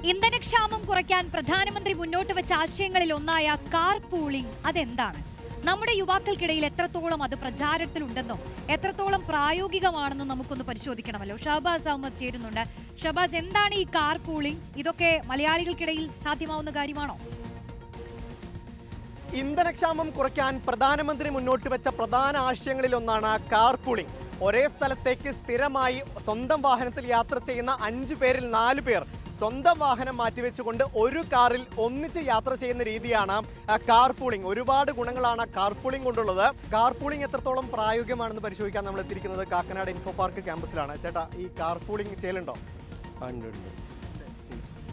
ഇന്ധനക്ഷാമം കുറയ്ക്കാൻ പ്രധാനമന്ത്രി മുന്നോട്ട് വെച്ച ആശയങ്ങളിൽ ഒന്നായ കാർ പൂളിംഗ് അതെന്താണ്? നമ്മുടെ യുവാക്കൾക്കിടയിൽ എത്രത്തോളം അത് പ്രചാരത്തിലുണ്ടെന്നോ എത്രത്തോളം പ്രായോഗികമാണെന്നോ നമുക്കൊന്ന് പരിശോധിക്കണമല്ലോ. ഷഹബാസ് അഹമ്മദ് ചേരുന്നുണ്ട്. ഷഹബാസ്, എന്താണ് ഈ കാർ പൂളിംഗ്? ഇതൊക്കെ മലയാളികൾക്കിടയിൽ സാധ്യമാവുന്ന കാര്യമാണോ? ഇന്ധനക്ഷാമം കുറയ്ക്കാൻ പ്രധാനമന്ത്രി മുന്നോട്ട് വെച്ച പ്രധാന ആശയങ്ങളിൽ ഒന്നാണ് കാർ പൂളിംഗ്. ഒരേ സ്ഥലത്തേക്ക് സ്ഥിരമായി സ്വന്തം വാഹനത്തിൽ യാത്ര ചെയ്യുന്ന 5 പേരിൽ 4 പേർ സ്വന്തം വാഹനം മാറ്റിവെച്ചുകൊണ്ട് ഒരു കാറിൽ ഒന്നിച്ച് യാത്ര ചെയ്യുന്ന രീതിയാണ് കാർ പൂളിംഗ്. ഒരുപാട് ഗുണങ്ങളാണ് കാർ പൂളിംഗ് കൊണ്ടുള്ളത്. കാർ പൂളിംഗ് എത്രത്തോളം പ്രായോഗികമാണെന്ന് പരിശോധിക്കാൻ നമ്മൾ എത്തിയിരിക്കുന്നത് കാക്കനാട് ഇൻഫോ പാർക്ക് ക്യാമ്പസിലാണ്. ചേട്ടാ, ഈ കാർ പൂളിംഗ് ചെയ്യലുണ്ടോ?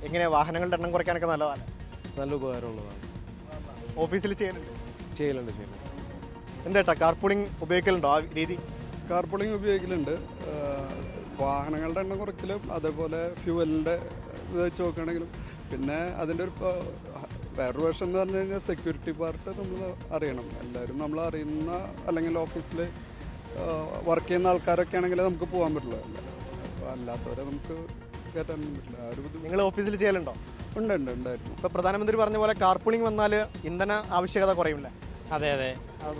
എങ്ങനെ വാഹനങ്ങളുടെ എണ്ണം കുറയ്ക്കാനൊക്കെ നല്ലതാണ്? നല്ല ഉപകാരമുള്ളതാണ്. ഓഫീസിൽ ചെയ്യലുണ്ട്? ചെയ്യലുണ്ട്. എന്താ കാർ പൂളിംഗ് ഉപയോഗിക്കലുണ്ടോ? ആ രീതി കാർ പൂളിംഗ് ഉപയോഗിക്കലുണ്ട്. വാഹനങ്ങളുടെ എണ്ണം കുറയ്ക്കലും അതേപോലെ ഫ്യൂവലിൻ്റെ ഇത് വെച്ച് നോക്കുകയാണെങ്കിലും പിന്നെ അതിൻ്റെ ഒരു വേറൊരു വർഷം എന്ന് പറഞ്ഞു കഴിഞ്ഞാൽ സെക്യൂരിറ്റി പാർട്ട് നമ്മൾ അറിയണം. എല്ലാവരും നമ്മൾ അറിയുന്ന അല്ലെങ്കിൽ ഓഫീസിൽ വർക്ക് ചെയ്യുന്ന ആൾക്കാരൊക്കെ ആണെങ്കിൽ നമുക്ക് പോകാൻ പറ്റില്ല. അല്ലാത്തവരെ നമുക്ക് കയറ്റാൻ പറ്റില്ല. ആ ഒരു ബുദ്ധിമുട്ട്. നിങ്ങൾ ഓഫീസിൽ ചെയ്യലുണ്ടോ? ഉണ്ടായിരുന്നു. ഇപ്പോൾ പ്രധാനമന്ത്രി പറഞ്ഞ പോലെ കാർ പൂളിംഗ് വന്നാൽ ഇന്ധന ആവശ്യകത കുറയില്ല. അതെ,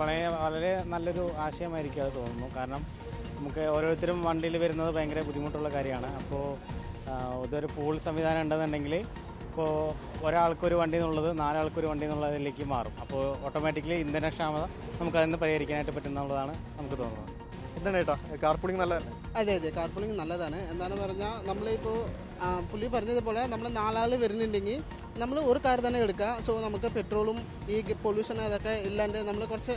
വളരെ നല്ലൊരു ആശയമായിരിക്കും അത് തോന്നുന്നു. കാരണം നമുക്ക് ഓരോരുത്തരും വണ്ടിയിൽ വരുന്നത് ഭയങ്കര ബുദ്ധിമുട്ടുള്ള കാര്യമാണ്. അപ്പോൾ ഇതൊരു പൂൾ സംവിധാനം ഉണ്ടെന്നുണ്ടെങ്കിൽ ഇപ്പോൾ ഒരാൾക്കൊരു വണ്ടി എന്നുള്ളത് 4 ആൾക്കൊരു വണ്ടി എന്നുള്ളതിലേക്ക് മാറും. അപ്പോൾ ഓട്ടോമാറ്റിക്കലി ഇന്ധനക്ഷാമത നമുക്ക് അതിന് പരിഹരിക്കാനായിട്ട് പറ്റുന്നുള്ളതാണ് നമുക്ക് തോന്നുന്നത്. എന്താണ് ചേട്ടാ കാർ പൂളിംഗ് നല്ലതല്ലേ? അതെ, കാർ പൂളിംഗ് നല്ലതാണ്. എന്താണെന്ന് പറഞ്ഞാൽ നമ്മളിപ്പോൾ പുള്ളി പറഞ്ഞതുപോലെ നമ്മൾ 4 ആൾ വരുന്നുണ്ടെങ്കിൽ നമ്മൾ ഒരു കാർ തന്നെ എടുക്കുക. സോ നമുക്ക് പെട്രോളും ഈ പൊല്യൂഷൻ അതൊക്കെ ഇല്ലാണ്ട് നമ്മൾ കുറച്ച്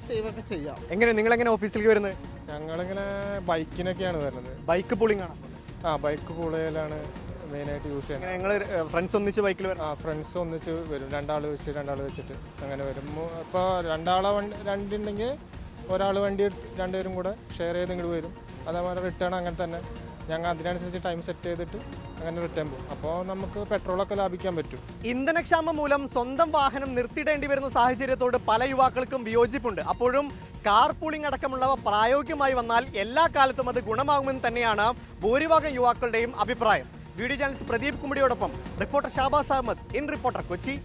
സേവ് ഒക്കെ ചെയ്യാം. നിങ്ങളെങ്ങനെ ഓഫീസിലേക്ക് വരുന്നത്? ഞങ്ങളിങ്ങനെ ബൈക്കിനൊക്കെയാണ് വരുന്നത്. ബൈക്ക് പൂളിംഗ് ആണ്? ബൈക്ക് പൂളയിലാണ് മെയിനായിട്ട് യൂസ് ചെയ്യുന്നത്. ഞങ്ങൾ ഫ്രണ്ട്സ് ഒന്നിച്ച് ബൈക്കിൽ വരും? ഫ്രണ്ട്സ് ഒന്നിച്ച് വരും. 2 ആൾ വെച്ചിട്ട് അങ്ങനെ വരും. ഇപ്പോൾ 2 ആളെ വണ്ടി ഉണ്ടെങ്കിൽ ഒരാൾ വണ്ടി 2 പേരും കൂടെ ഷെയർ ചെയ്ത് ഇങ്ങോട്ട് വരും. അതേപോലെ റിട്ടേൺ അങ്ങനെ തന്നെ ഞങ്ങൾ അതിനനുസരിച്ച് ടൈം സെറ്റ് ചെയ്തിട്ട് അങ്ങനെ റിട്ടേൺ പോകും. അപ്പോൾ നമുക്ക് പെട്രോളൊക്കെ ലാഭിക്കാൻ പറ്റും. ഇന്ധനക്ഷാമം മൂലം സ്വന്തം വാഹനം നിർത്തിയിടേണ്ടി വരുന്ന സാഹചര്യത്തോട് പല യുവാക്കൾക്കും വിയോജിപ്പുണ്ട്. അപ്പോഴും കാർ പൂളിംഗ് അടക്കമുള്ളവ പ്രായോഗികമായി വന്നാൽ എല്ലാ കാലത്തും അത് ഗുണമാകുമെന്ന് തന്നെയാണ് ഭൂരിഭാഗം യുവാക്കളുടെയും അഭിപ്രായം. വീഡിയോ ജേർണലിസ്റ്റ് പ്രദീപ് കുമ്പടിയോടൊപ്പം reporter Shahabaz Ahmed, in reporter, Kochi.